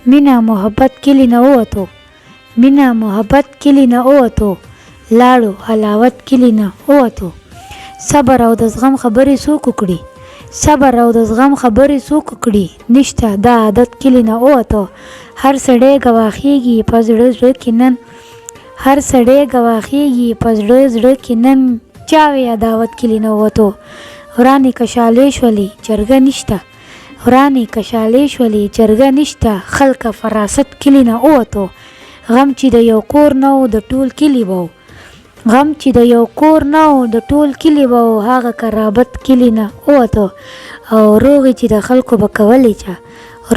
مینا محبت کلی نه ووتو، مینا محبت کلی نه ووتو، لاړو حلاوت کلی نه ووتو. صبر او د زغم خبرې څوک وکړي، صبر او د زغم خبرې څوک وکړي، نشته دا عادت کلی نه ووتو. هر سړی ګواښیږي په زړه زړه کې نن، هر سړی ګواښیږي په زړه زړه کې نن، چا وی عداوت کلی نه ووتو. ورانې کشالې شولې جرګه نشته، ورانې کشالې شولې جرګه نشته، خلکه فراست کلی نه ووتو. غم چې د یو کور نه و د ټول کلي به و، غم چې د یو کور نه و د ټول کلي به و، هغه قرابت کلی نه ووتو. او روغې چې د خلکو به کولې چا،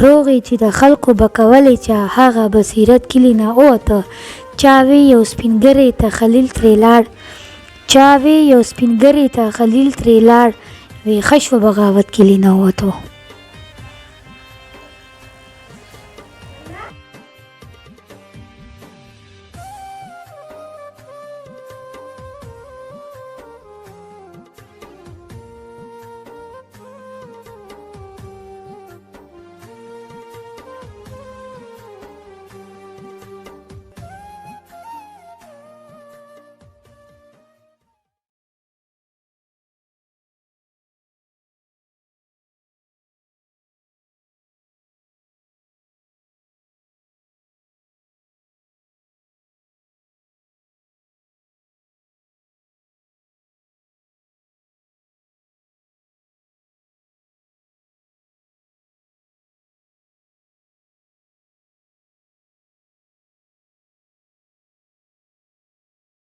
روغې چې د خلکو به کولې چا، هغه بصیرت کلی نه ووتو. چا وی یو سپینګری ته خلیل ترې لاړ، چا وی یو سپینګری ته خلیل ترې لاړ، وی ښه شوه بغاوت کلی نه ووتو.